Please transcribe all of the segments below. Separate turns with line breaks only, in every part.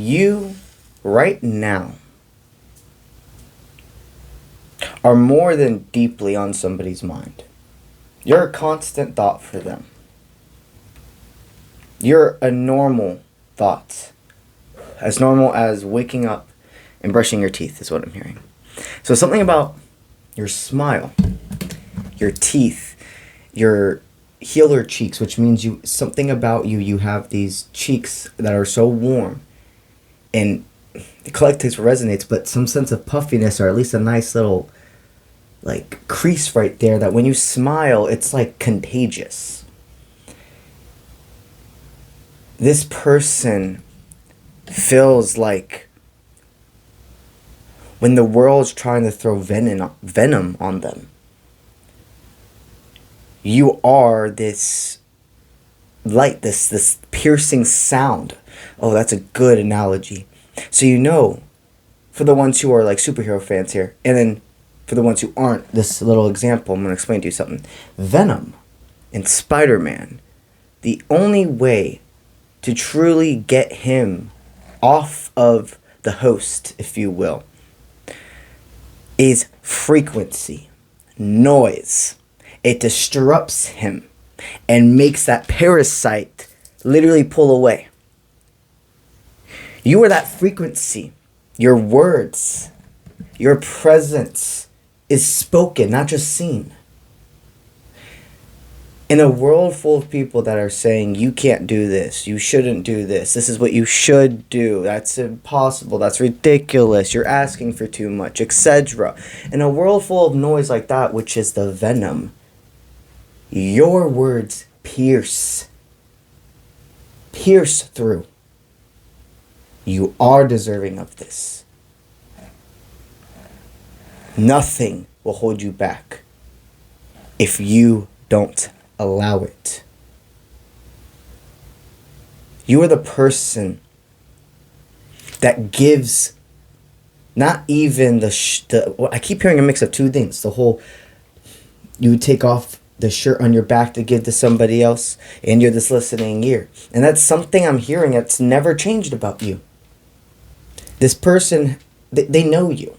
You, right now, are more than deeply on somebody's mind. You're a constant thought for them. You're a normal thought. As normal as waking up and brushing your teeth is what I'm hearing. So something about your smile, your teeth, your healer cheeks, which means something about you have these cheeks that are so warm, and the collectives resonates, but some sense of puffiness, or at least a nice little like crease right there, that when you smile, it's like contagious. This person feels like when the world's trying to throw venom on them, you are this light, this piercing sound. Oh, that's a good analogy. So for the ones who are like superhero fans here, and then for the ones who aren't, this little example, I'm going to explain to you something. Venom in Spider-Man, the only way to truly get him off of the host, if you will, is frequency, noise. It disrupts him and makes that parasite literally pull away. You are that frequency. Your words, your presence is spoken, not just seen. In a world full of people that are saying, you can't do this, you shouldn't do this, this is what you should do, that's impossible, that's ridiculous, you're asking for too much, etc. In a world full of noise like that, which is the venom, your words pierce through. You are deserving of this. Nothing will hold you back if you don't allow it. You are the person that gives not even I keep hearing a mix of two things. The whole, you take off the shirt on your back to give to somebody else, and you're this listening ear. And that's something I'm hearing that's never changed about you. This person, they know you.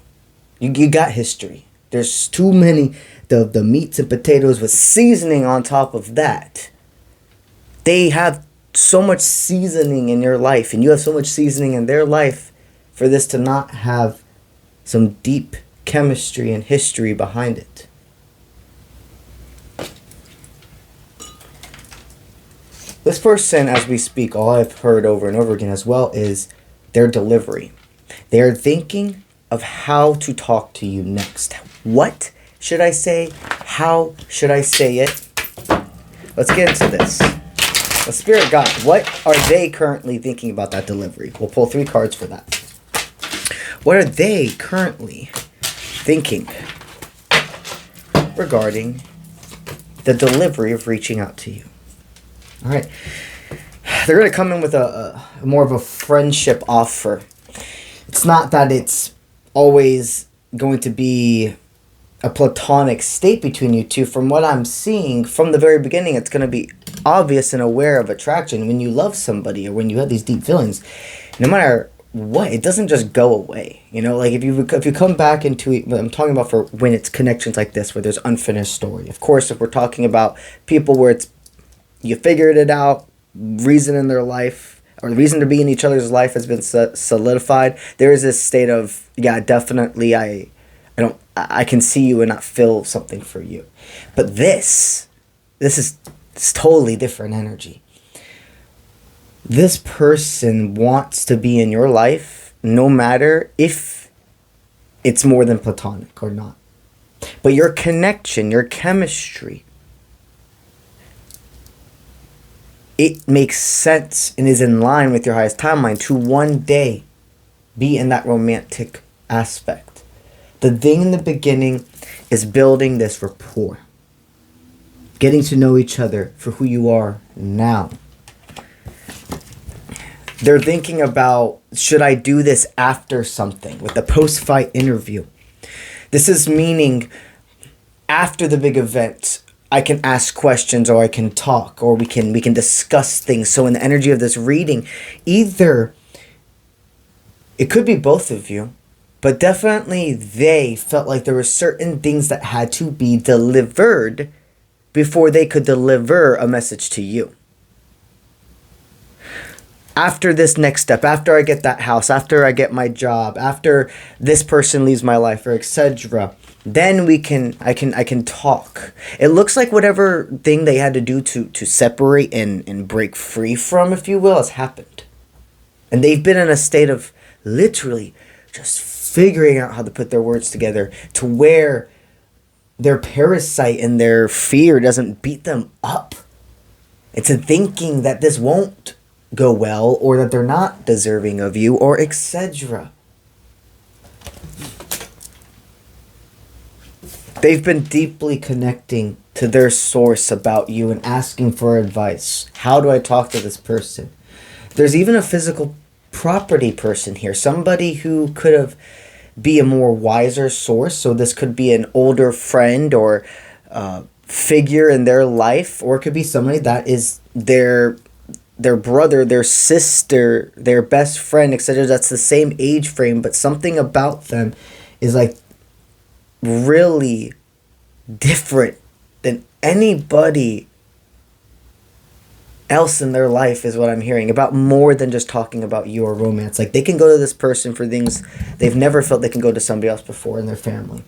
You got history. There's too many, the meats and potatoes with seasoning on top of that. They have so much seasoning in your life, and you have so much seasoning in their life for this to not have some deep chemistry and history behind it. This person, as we speak, all I've heard over and over again as well is their delivery. They are thinking of how to talk to you next. What should I say? How should I say it? Let's get into this. The Spirit God, what are they currently thinking about that delivery? We'll pull 3 cards for that. What are they currently thinking regarding the delivery of reaching out to you? All right. They're going to come in with a more of a friendship offer. It's not that it's always going to be a platonic state between you two. From what I'm seeing from the very beginning, it's going to be obvious and aware of attraction. When you love somebody or when you have these deep feelings, no matter what, it doesn't just go away. You know, like if you come back into it, I'm talking about for when it's connections like this, where there's unfinished story. Of course, if we're talking about people where it's, you figured it out, reason in their life, or the reason to be in each other's life has been solidified, there is this state of, yeah, definitely I can see you and not feel something for you. But this is totally different energy. This person wants to be in your life no matter if it's more than platonic or not. But your connection, your chemistry, it makes sense and is in line with your highest timeline to one day be in that romantic aspect. The thing in the beginning is building this rapport. Getting to know each other for who you are now. They're thinking about, should I do this after something with the post-fight interview? This is meaning after the big event, I can ask questions or I can talk or we can discuss things. So in the energy of this reading, either It could be both of you, but definitely they felt like there were certain things that had to be delivered before they could deliver a message to you. After this next step, after I get that house, after I get my job, after this person leaves my life, or etc., then I can talk. It looks like whatever thing they had to do to separate and break free from, if you will, has happened. And they've been in a state of literally just figuring out how to put their words together to where their parasite and their fear doesn't beat them up into thinking that this won't go well, or that they're not deserving of you, or etc. They've been deeply connecting to their source about you and asking for advice. How do I talk to this person? There's even a physical property person here. Somebody who could have be a more wiser source. So this could be an older friend or figure in their life, or it could be somebody that is their brother, their sister, their best friend, etc. That's the same age frame, but something about them is like really different than anybody else in their life, is what I'm hearing about, more than just talking about you or romance. Like they can go to this person for things they've never felt they can go to somebody else before in their family.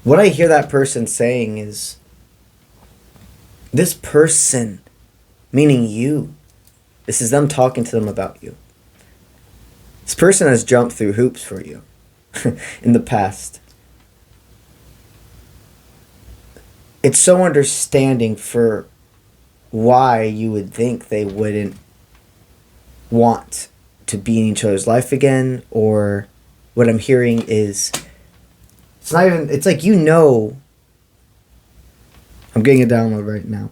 What I hear that person saying is, this person, meaning you, this is them talking to them about you. This person has jumped through hoops for you in the past. It's so understanding for why you would think they wouldn't want to be in each other's life again, or what I'm hearing is, it's not even, it's like, you know, I'm getting a download right now.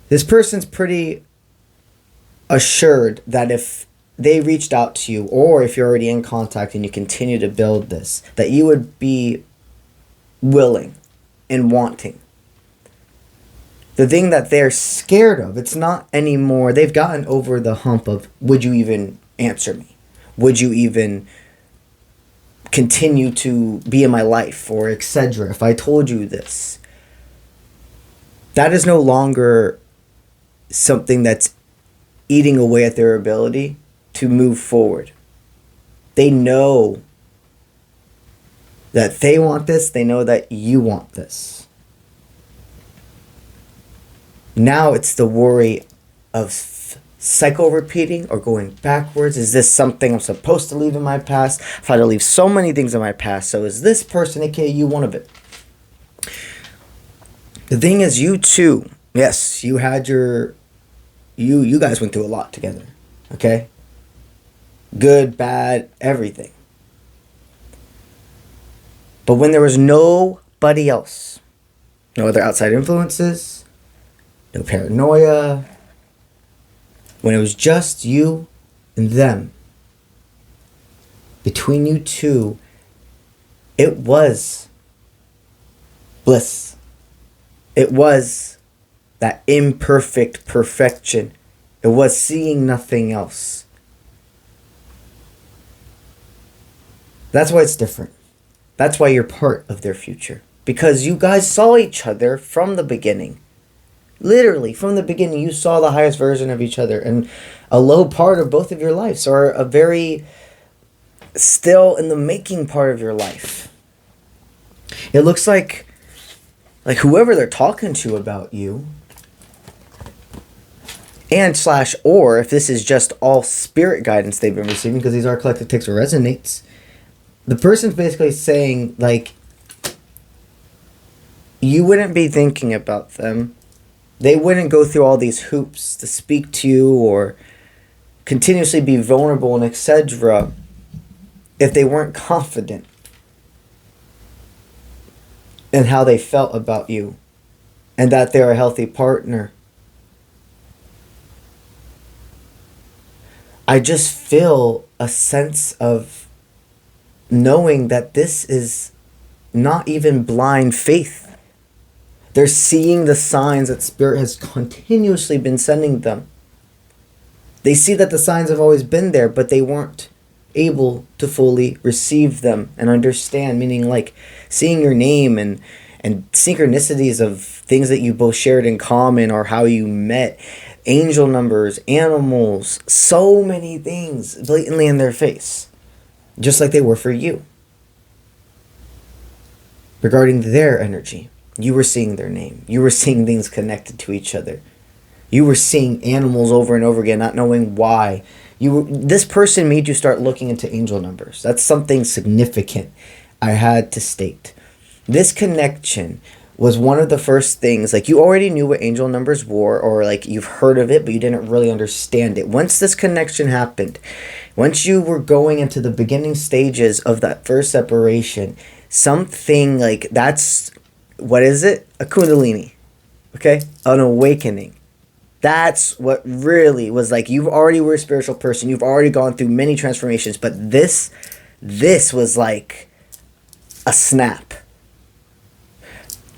This person's pretty assured that if they reached out to you, or if you're already in contact and you continue to build this, that you would be willing and wanting. The thing that they're scared of, it's not anymore, they've gotten over the hump of, would you even answer me? Would you even continue to be in my life, or etc. if I told you this? That is no longer something that's eating away at their ability to move forward. They know that they want this. They know that you want this. Now it's the worry of cycle repeating or going backwards. Is this something I'm supposed to leave in my past? I've had to leave so many things in my past. So is this person, aka you, one of it? The thing is, you too, yes, you had your, you guys went through a lot together, okay? Good, bad, everything. But when there was nobody else, no other outside influences, no paranoia, when it was just you and them, between you two, it was bliss. It was that imperfect perfection. It was seeing nothing else. That's why it's different. That's why you're part of their future. Because you guys saw each other from the beginning. Literally, from the beginning, you saw the highest version of each other. And a low part of both of your lives, or a very still in the making part of your life. It looks like whoever they're talking to about you, and / or if this is just all spirit guidance they've been receiving, because these are collective takes or resonates, the person's basically saying, like, you wouldn't be thinking about them. They wouldn't go through all these hoops to speak to you or continuously be vulnerable and etc. if they weren't confident in how they felt about you and that they're a healthy partner. I just feel a sense of knowing that this is not even blind faith. They're seeing the signs that Spirit has continuously been sending them. They see that the signs have always been there, but they weren't able to fully receive them and understand, meaning like seeing your name and synchronicities of things that you both shared in common or how you met, angel numbers, animals, so many things blatantly in their face, just like they were for you. Regarding their energy, you were seeing their name. You were seeing things connected to each other. You were seeing animals over and over again, not knowing why. This person made you start looking into angel numbers. That's something significant I had to state. This connection was one of the first things, like you already knew what angel numbers were, or like you've heard of it, but you didn't really understand it. Once this connection happened, once you were going into the beginning stages of that first separation, something like that's, what is it? A kundalini, okay? An awakening. That's what really was like, you already were a spiritual person. You've already gone through many transformations, but this was like a snap.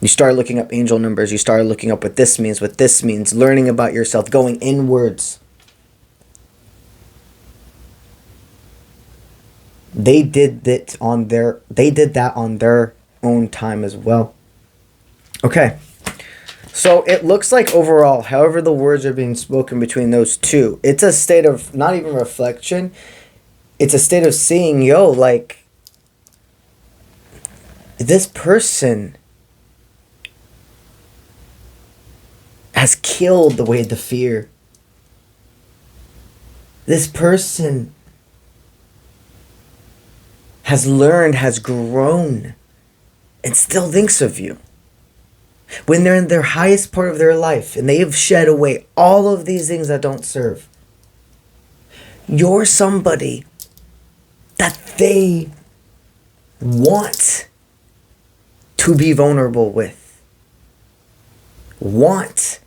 You started looking up angel numbers. You started looking up what this means, learning about yourself, going inwards. They did that on their own time as well. Okay. So it looks like overall, however the words are being spoken between those two, it's a state of not even reflection. It's a state of seeing, like this person has killed the way the fear. This person has learned, has grown, and still thinks of you. When they're in their highest part of their life and they have shed away all of these things that don't serve, you're somebody that they want to be vulnerable with, want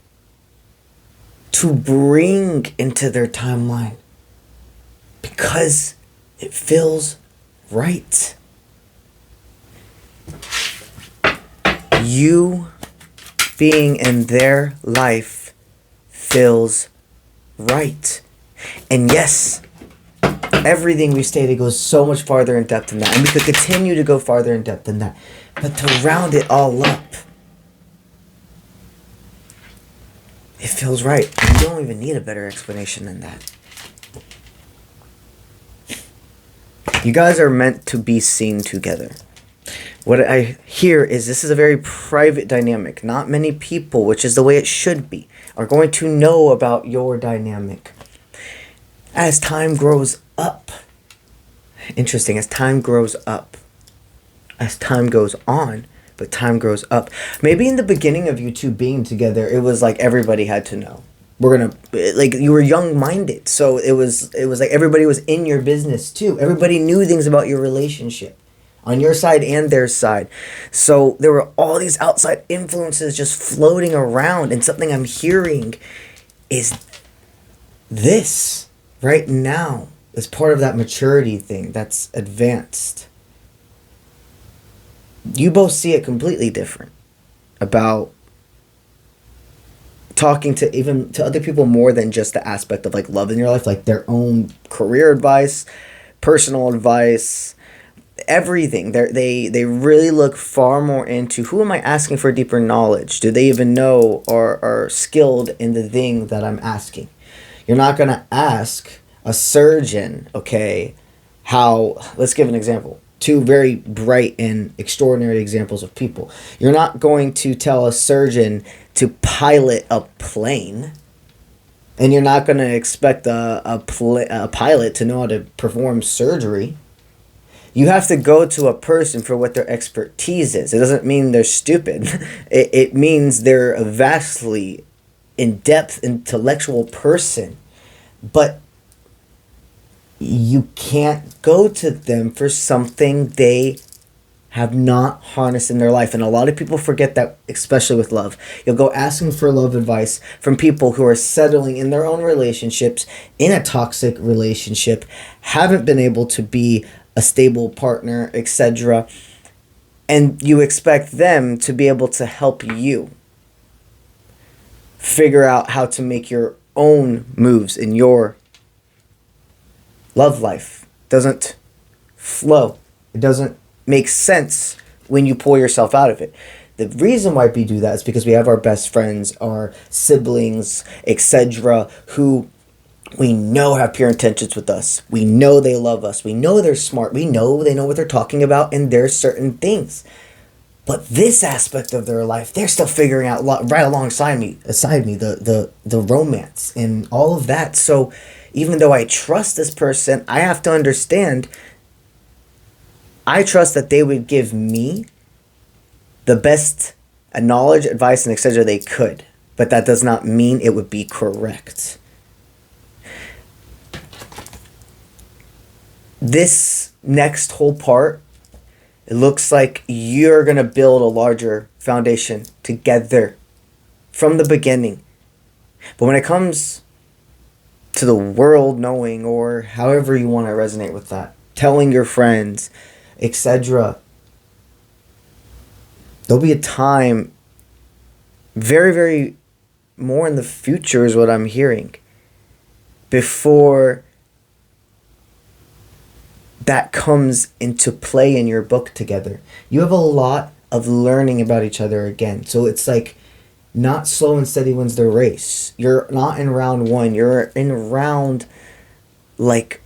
to bring into their timeline because it feels right. You being in their life feels right. And yes, everything we stated goes so much farther in depth than that. And we could continue to go farther in depth than that. But to round it all up, it feels right. And you don't even need a better explanation than that. You guys are meant to be seen together. What I hear is this is a very private dynamic. Not many people, which is the way it should be, are going to know about your dynamic. As time grows up. Interesting, as time grows up. As time goes on, but time grows up. Maybe in the beginning of you two being together, it was like everybody had to know. Like you were young-minded, so it was like everybody was in your business too. Everybody knew things about your relationship on your side and their side. So there were all these outside influences just floating around, and something I'm hearing is this right now is part of that maturity thing that's advanced. You both see it completely different about talking to other people more than just the aspect of like love in your life, like their own career advice, personal advice, everything. They really look far more into who am I asking for deeper knowledge? Do they even know or are skilled in the thing that I'm asking? You're not going to ask a surgeon, okay, let's give an example. Two very bright and extraordinary examples of people. You're not going to tell a surgeon to pilot a plane, and you're not going to expect a pilot to know how to perform surgery. You have to go to a person for what their expertise is. It doesn't mean they're stupid. It means they're a vastly in-depth intellectual person. But you can't go to them for something they have not harnessed in their life. And a lot of people forget that, especially with love. You'll go asking for love advice from people who are settling in their own relationships, in a toxic relationship, haven't been able to be a stable partner, etc. And you expect them to be able to help you figure out how to make your own moves in your love life doesn't flow. It doesn't make sense when you pull yourself out of it. The reason why we do that is because we have our best friends, our siblings, etc., who we know have pure intentions with us. We know they love us. We know they're smart. We know they know what they're talking about, and there's certain things. But this aspect of their life, they're still figuring out right alongside me, the romance and all of that. So even though I trust this person, I have to understand, I trust that they would give me the best knowledge, advice, and etc. they could. But that does not mean it would be correct. This next whole part, it looks like you're going to build a larger foundation together from the beginning. But when it comes to the world knowing, or however you want to resonate with that, telling your friends, etc., there'll be a time very, very more in the future is what I'm hearing, before that comes into play in your book together. You have a lot of learning about each other again. So it's like not slow and steady wins the race. You're not in round 1. You're in round like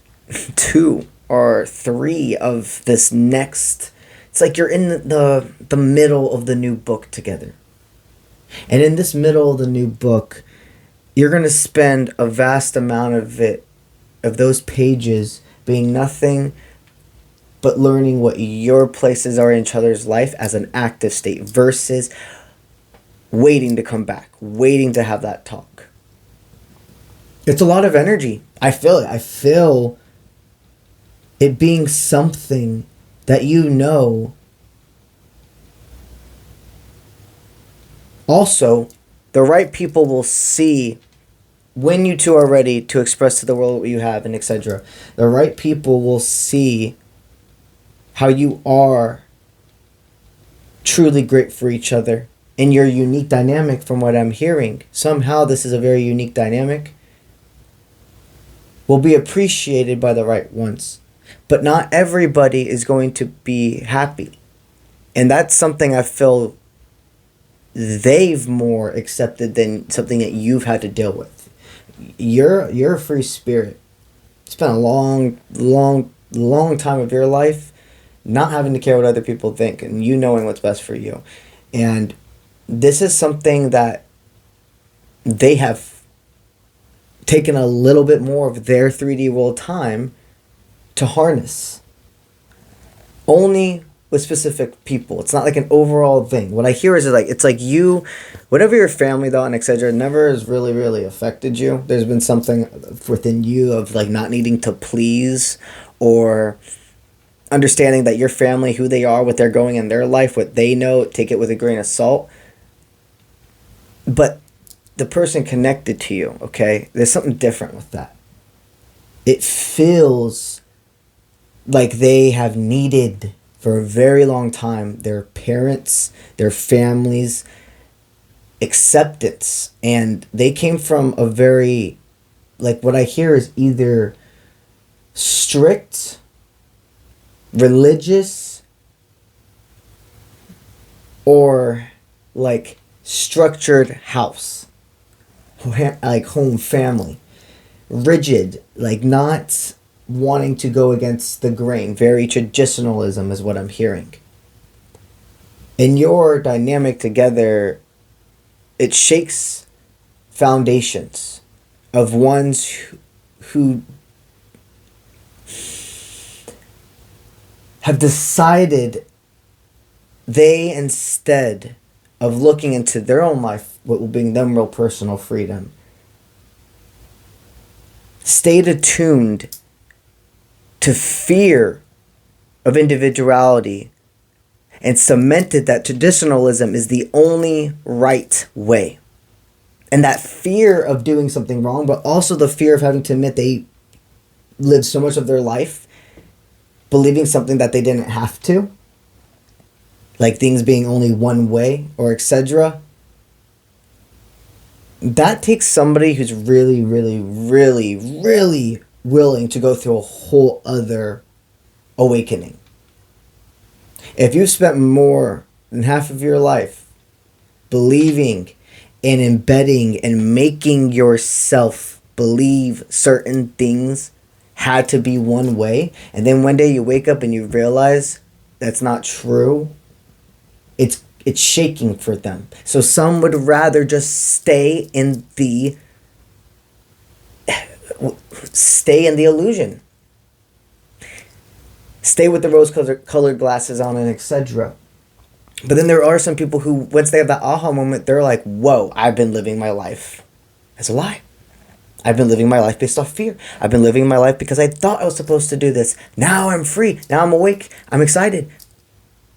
2 or 3 of this next. It's like you're in the middle of the new book together. And in this middle of the new book, you're going to spend a vast amount of it, of those pages, being nothing but learning what your places are in each other's life as an active state versus waiting to come back, waiting to have that talk. It's a lot of energy. I feel it. I feel it being something that you know. Also, the right people will see when you two are ready to express to the world what you have and etc. The right people will see how you are truly great for each other and your unique dynamic. From what I'm hearing, somehow this is a very unique dynamic, will be appreciated by the right ones. But not everybody is going to be happy. And that's something I feel they've more accepted than something that you've had to deal with. You're a free spirit. Spent a long time of your life not having to care what other people think and you knowing what's best for you. And this is something that they have taken a little bit more of their 3D world time to harness. Only with specific people. It's not like an overall thing. What I hear is like, it's like you, whatever your family thought and etc. never has really affected you. There's been something within you of like not needing to please, or understanding that your family, who they are, what they're going in their life, what they know, take it with a grain of salt. But the person connected to you, okay, there's something different with that. It feels like they have needed for a very long time their parents, their families' acceptance. And they came from a very, like what I hear is either strict, religious, or like structured house, like home family, rigid, like not wanting to go against the grain, very traditionalism is what I'm hearing. In your dynamic together, it shakes foundations of ones who have decided they, instead of looking into their own life, what will bring them real personal freedom, stayed attuned to fear of individuality and cemented that traditionalism is the only right way. And that fear of doing something wrong, but also the fear of having to admit they lived so much of their life believing something that they didn't have to, like things being only one way or etc. That takes somebody who's really willing to go through a whole other awakening. If you've spent more than half of your life believing and embedding and making yourself believe certain things had to be one way, and then one day you wake up and you realize that's not true, it's shaking for them. So some would rather just stay in the illusion. Stay with the rose-colored glasses on and etc. But then there are some people who, once they have that aha moment, they're like, whoa, I've been living my life as a lie. I've been living my life based off fear. I've been living my life because I thought I was supposed to do this. Now I'm free. Now I'm awake. I'm excited.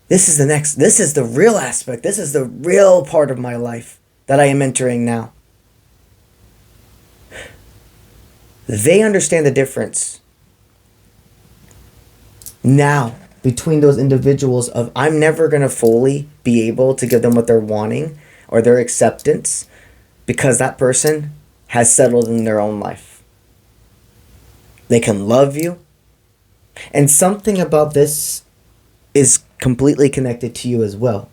This is the real aspect. This is the real part of my life that I am entering now. They understand the difference now between those individuals of, I'm never going to fully be able to give them what they're wanting or their acceptance because that person has settled in their own life. They can love you. And something about this is completely connected to you as well.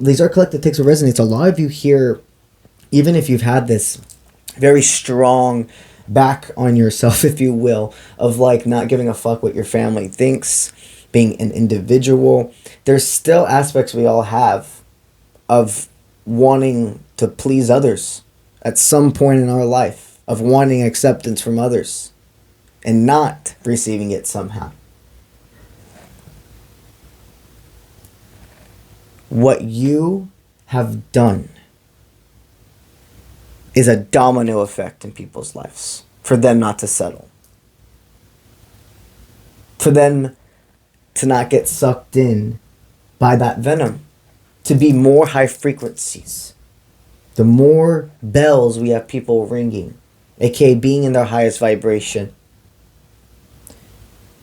These are collective takes of resonance. A lot of you here, even if you've had this very strong back on yourself, if you will, of like not giving a fuck what your family thinks, being an individual, there's still aspects we all have of wanting to please others at some point in our life, of wanting acceptance from others and not receiving it somehow. What you have done is a domino effect in people's lives for them not to settle. For them to not get sucked in by that venom. To be more high frequencies. The more bells we have people ringing, aka being in their highest vibration,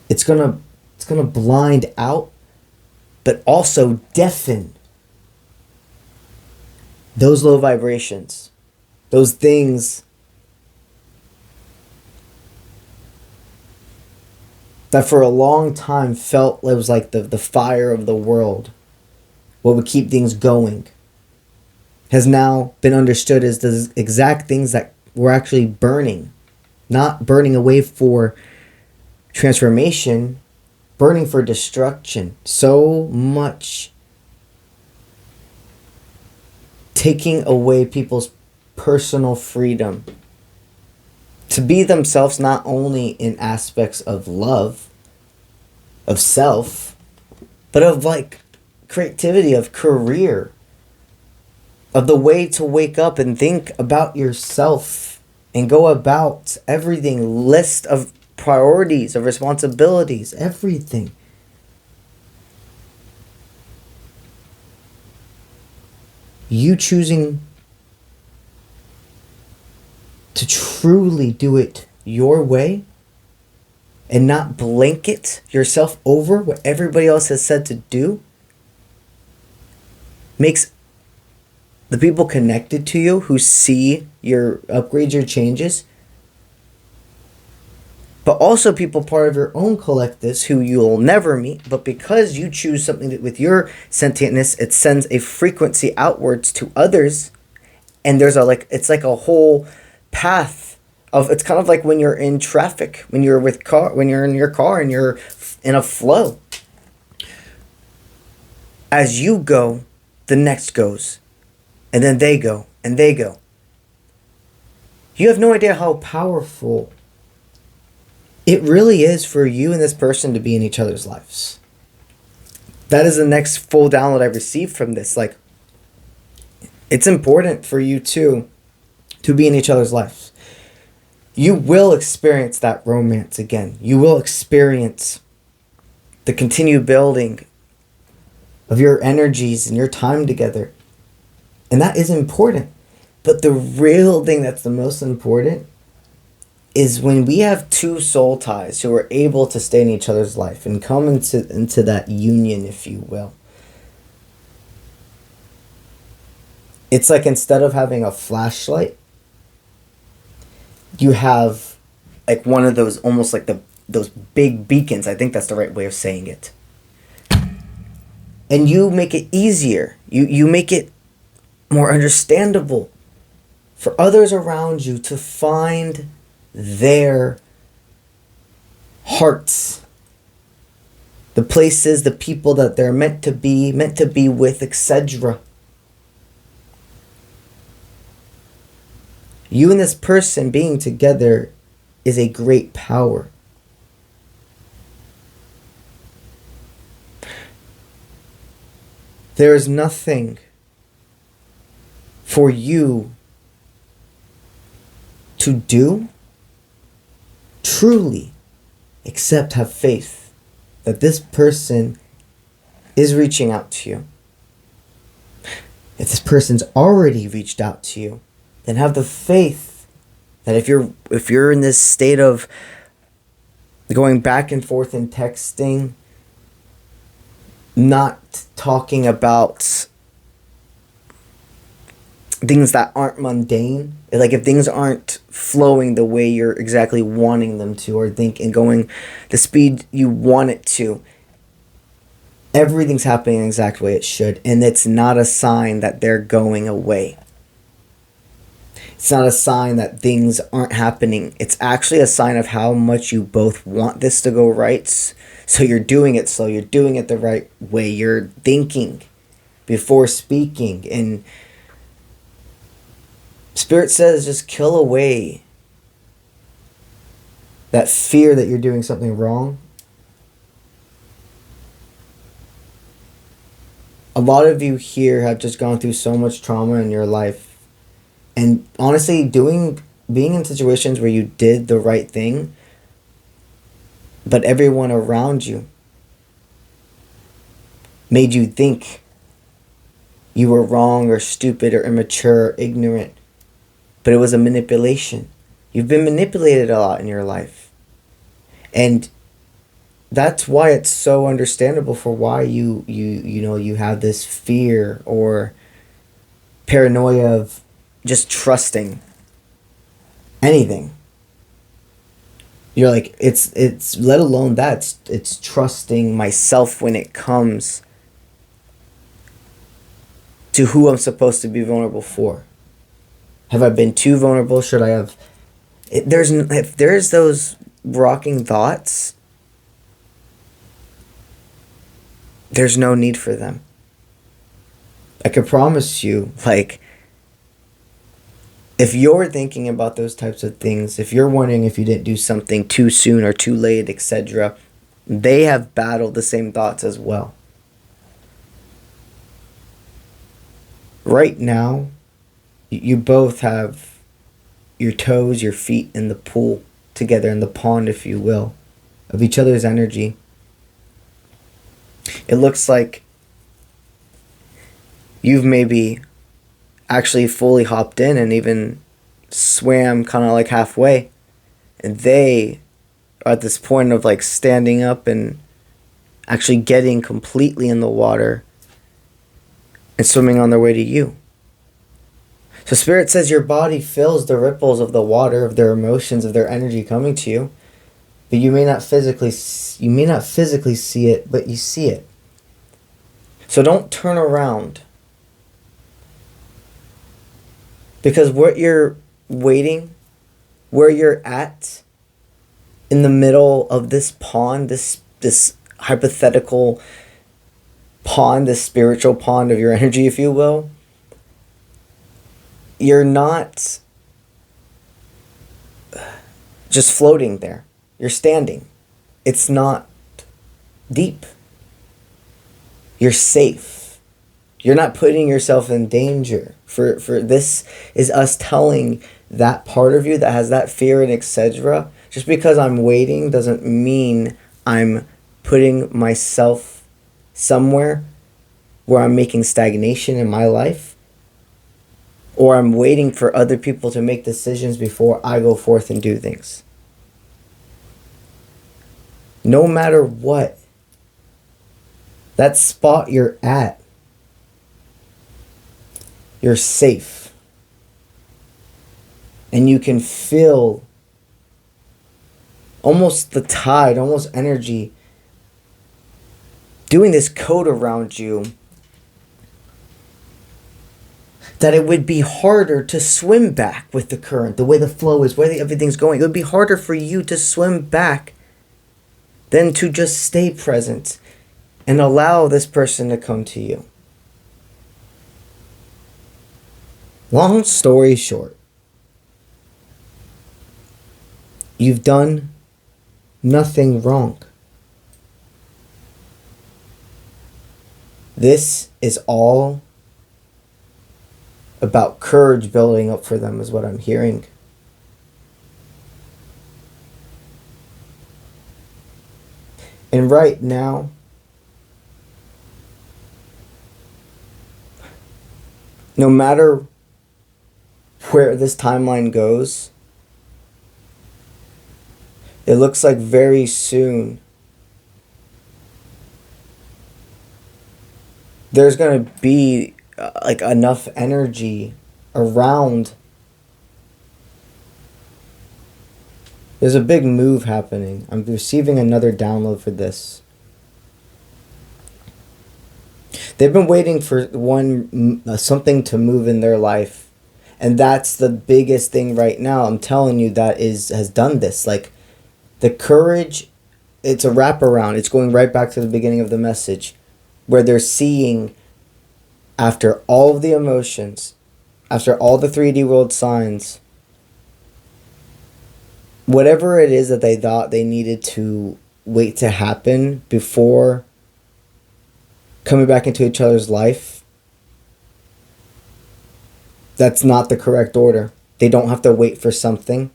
it's gonna blind out, but also deafen those low vibrations, those things that for a long time felt it was like the fire of the world, what would keep things going, has now been understood as the exact things that were actually burning. Not burning away for transformation, burning for destruction. So much taking away people's personal freedom to be themselves, not only in aspects of love, of self, but of like creativity, of career, of the way to wake up and think about yourself and go about everything, list of priorities, of responsibilities, everything. You choosing to truly do it your way and not blanket yourself over what everybody else has said to do makes the people connected to you who see your upgrades, your changes, but also people part of your own collectives who you'll never meet, but because you choose something that with your sentientness, it sends a frequency outwards to others, and there's it's like a whole path of, it's kind of like when you're in traffic, when you're in your car and you're in a flow. As you go, the next goes, and then they go, and they go. You have no idea how powerful it really is for you and this person to be in each other's lives. That is the next full download I received from this. Like, it's important for you to be in each other's lives. You will experience that romance again. You will experience the continued building of your energies and your time together. And that is important. But the real thing that's the most important is when we have two soul ties who are able to stay in each other's life and come into that union, if you will. It's like instead of having a flashlight, you have like one of those, almost like those big beacons. I think that's the right way of saying it. And you make it easier. You make it more understandable for others around you to find their hearts, the places, the people that they're meant to be with, etc. You and this person being together is a great power. There is nothing for you to do truly except have faith that this person is reaching out to you. If this person's already reached out to you, then have the faith that if you're in this state of going back and forth and texting, not talking about things that aren't mundane, like if things aren't flowing the way you're exactly wanting them to, or thinking going the speed you want it to, everything's happening the exact way it should, and it's not a sign that they're going away. It's not a sign that things aren't happening. It's actually a sign of how much you both want this to go right. So you're doing it slow. You're doing it the right way. You're thinking before speaking. And Spirit says just kill away that fear that you're doing something wrong. A lot of you here have just gone through so much trauma in your life. And honestly, being in situations where you did the right thing, but everyone around you made you think you were wrong or stupid or immature or ignorant. But it was a manipulation. You've been manipulated a lot in your life. And that's why it's so understandable for why you have this fear or paranoia of just trusting anything. You're like, it's let alone that, it's trusting myself when it comes to who I'm supposed to be vulnerable for. Have I been too vulnerable? Should I have? If there's those rocking thoughts, there's no need for them. I can promise you, like, if you're thinking about those types of things, if you're wondering if you didn't do something too soon or too late, etc., they have battled the same thoughts as well. Right now, you both have your toes, your feet in the pool together, in the pond, if you will, of each other's energy. It looks like you've maybe actually fully hopped in and even swam kind of like halfway, and they are at this point of like standing up and actually getting completely in the water and swimming on their way to you. So Spirit says your body feels the ripples of the water, of their emotions, of their energy coming to you, but you may not physically see it, but you see it. So don't turn around. Because what you're waiting, where you're at, in the middle of this pond, this hypothetical pond, this spiritual pond of your energy, if you will, you're not just floating there. You're standing. It's not deep. You're safe. You're not putting yourself in danger. For this is us telling that part of you that has that fear and etc. Just because I'm waiting doesn't mean I'm putting myself somewhere where I'm making stagnation in my life, or I'm waiting for other people to make decisions before I go forth and do things. No matter what, that spot you're at, you're safe. And you can feel almost the tide, almost energy, doing this code around you, that it would be harder to swim back with the current, the way the flow is, where everything's going. It would be harder for you to swim back than to just stay present and allow this person to come to you. Long story short, you've done nothing wrong. This is all about courage building up for them, is what I'm hearing. And right now, no matter where this timeline goes, it looks like very soon there's going to be like enough energy around. There's a big move happening. I'm receiving another download for this. They've been waiting for something to move in their life, and that's the biggest thing right now. I'm telling you, that has done this. Like, the courage, it's a wraparound. It's going right back to the beginning of the message, where they're seeing, after all of the emotions, after all the 3D world signs, whatever it is that they thought they needed to wait to happen before coming back into each other's life, that's not the correct order. They don't have to wait for something.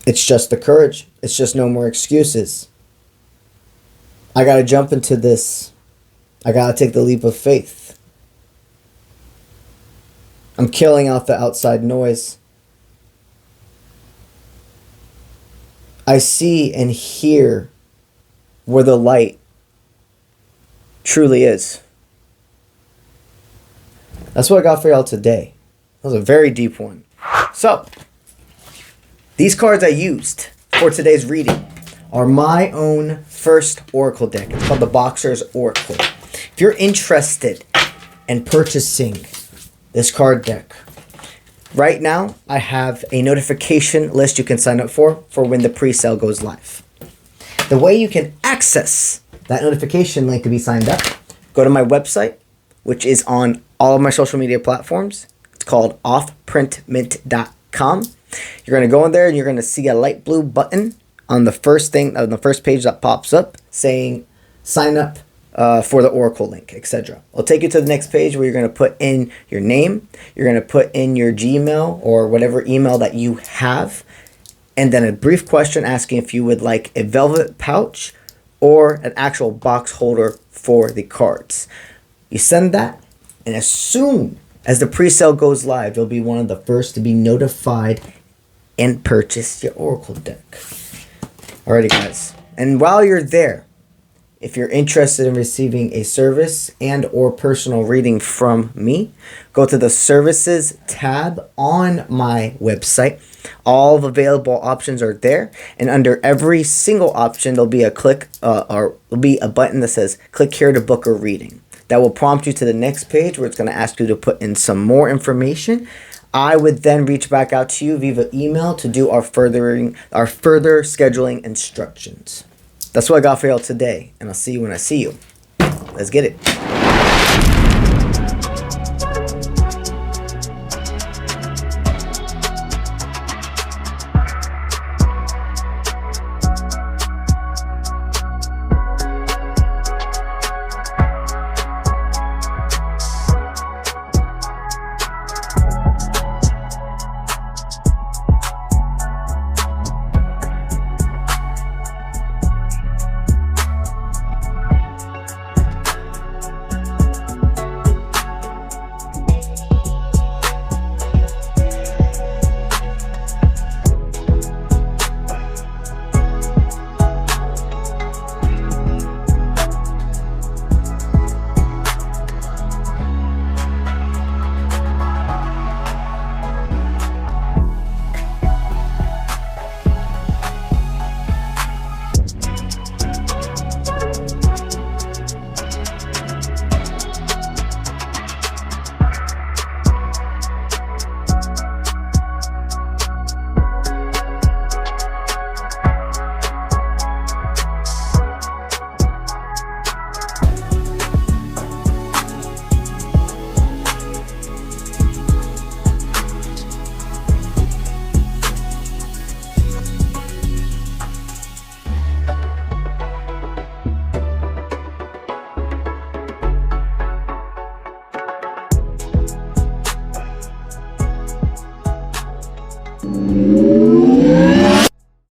It's just the courage. It's just no more excuses. I gotta jump into this. I gotta take the leap of faith. I'm killing out the outside noise. I see and hear where the light truly is. That's what I got for y'all today. That was a very deep one. So, these cards I used for today's reading are my own first Oracle deck. It's called the Boxer's Oracle. If you're interested in purchasing this card deck, right now I have a notification list you can sign up for when the pre-sale goes live. The way you can access that notification link to be signed up, go to my website, which is on all of my social media platforms. It's called offprintmint.com. You're going to go in there and you're going to see a light blue button on the first thing, on the first page that pops up saying sign up for the Oracle link, etc. It'll take you to the next page where you're going to put in your name, you're going to put in your Gmail or whatever email that you have, and then a brief question asking if you would like a velvet pouch or an actual box holder for the cards. You send that, and as soon as the pre-sale goes live, you'll be one of the first to be notified and purchase your Oracle deck. Alrighty, guys. And while you're there, if you're interested in receiving a service and or personal reading from me, go to the services tab on my website. All the available options are there, and under every single option there'll be a there'll be a button that says click here to book a reading. That will prompt you to the next page where it's going to ask you to put in some more information. I would then reach back out to you via email to do our further scheduling instructions. That's what I got for y'all today, and I'll see you when I see you. Let's get it.